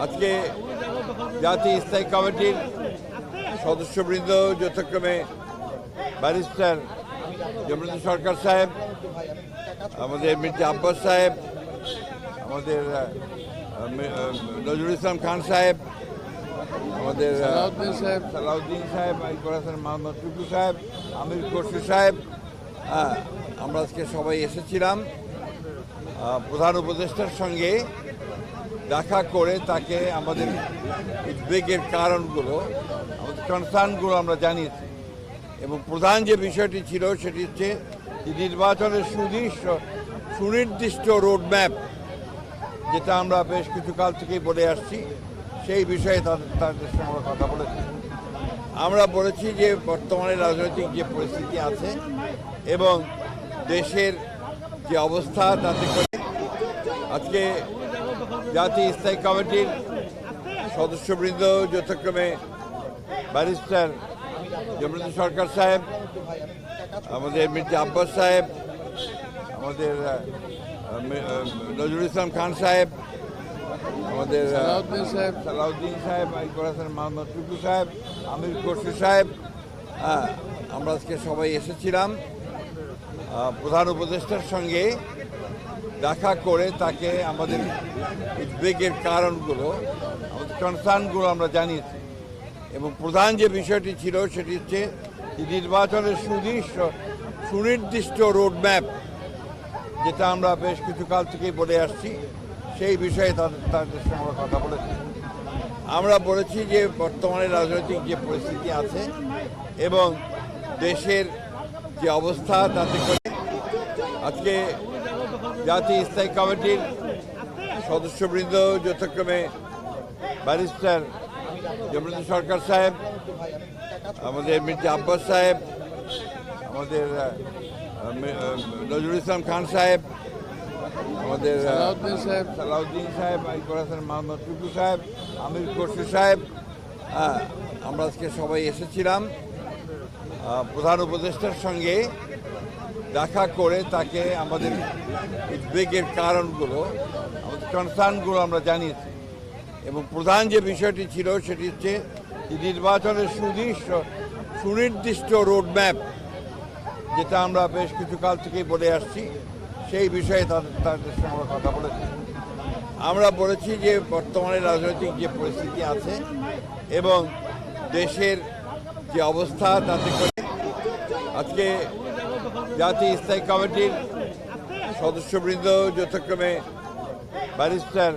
আজকে জাতীয় স্থায়ী কমিটির সদস্যবৃন্দ যথাক্রমে ব্যারিস্টার জমিরুদ্দিন সরকার সাহেব, আমাদের মির্জা আব্বাস সাহেব, আমাদের নজরুল ইসলাম খান সাহেব, আমাদের সালাউদ্দিন সাহেব, ইকবাল হাসান মোহাম্মদ টুকু সাহেব, আমির খসরু সাহেব, আমরা আজকে সবাই এসেছিলাম প্রধান উপদেষ্টার সঙ্গে দেখা করে তাকে আমাদের উদ্বেগের কারণগুলো, আমাদের কনসার্নগুলো আমরা জানিয়েছি। এবং প্রধান যে বিষয়টি ছিল সেটি হচ্ছে নির্বাচনের সুনির্দিষ্ট রোডম্যাপ, যেটা আমরা বেশ কিছু কাল থেকেই বলে আসছি, সেই বিষয়ে তাদের সঙ্গে আমরা কথা বলেছি। আমরা বলেছি যে বর্তমানে রাজনৈতিক যে পরিস্থিতি আছে এবং দেশের যে অবস্থা, তাতে করে আজকে জাতীয় স্থায়ী কমিটির সদস্যবৃন্দ যথাক্রমে ব্যারিস্টার জমিরুদ্দিন সরকার সাহেব, আমাদের মির্জা আব্বাস সাহেব, আমাদের নজরুল ইসলাম খান সাহেব, আমাদের সালাউদ্দিন সাহেব, ইকবাল হাসান মোহাম্মদ টুকু সাহেব, আমির খসরু সাহেব, আমরা আজকে সবাই এসেছিলাম প্রধান উপদেষ্টার সঙ্গে দেখা করে তাকে আমাদের উদ্বেগের কারণগুলো, আমাদের কনসার্নগুলো আমরা জানিয়েছি। এবং প্রধান যে বিষয়টি ছিল সেটি হচ্ছে নির্বাচনের সুনির্দিষ্ট রোডম্যাপ, যেটা আমরা বেশ কিছু কাল থেকেই বলে আসছি, সেই বিষয়ে তাদের সঙ্গে আমরা কথা বলেছি। আমরা বলেছি যে বর্তমানে রাজনৈতিক যে পরিস্থিতি আছে এবং দেশের যে অবস্থা, তাতে করে আজকে জাতীয় স্থায়ী কমিটির সদস্যবৃন্দ যথাক্রমে ব্যারিস্টার জমিরুদ্দিন সরকার সাহেব, আমাদের মির্জা আব্বাস সাহেব, আমাদের নজরুল ইসলাম খান সাহেব, আমাদের সালাউদ্দিন সাহেব, ইকবাল হাসান মোহাম্মদ টুকু সাহেব, আমির খসরু সাহেব, আমরা আজকে সবাই এসেছিলাম প্রধান উপদেষ্টার সঙ্গে দেখা করে তাকে আমাদের উদ্বেগের কারণগুলো, আমাদের কনসার্নগুলো আমরা জানিয়েছি। এবং প্রধান যে বিষয়টি ছিল সেটি হচ্ছে নির্বাচনের সুনির্দিষ্ট রোডম্যাপ, যেটা আমরা বেশ কিছু কাল থেকেই বলে আসছি, সেই বিষয়ে তাদের সঙ্গে আমরা কথা বলেছি। আমরা বলেছি যে বর্তমানে রাজনৈতিক যে পরিস্থিতি আছে এবং দেশের যে অবস্থা, তাতে করে আজকে জাতীয় স্থায়ী কমিটির সদস্যবৃন্দ যথাক্রমে ব্যারিস্টার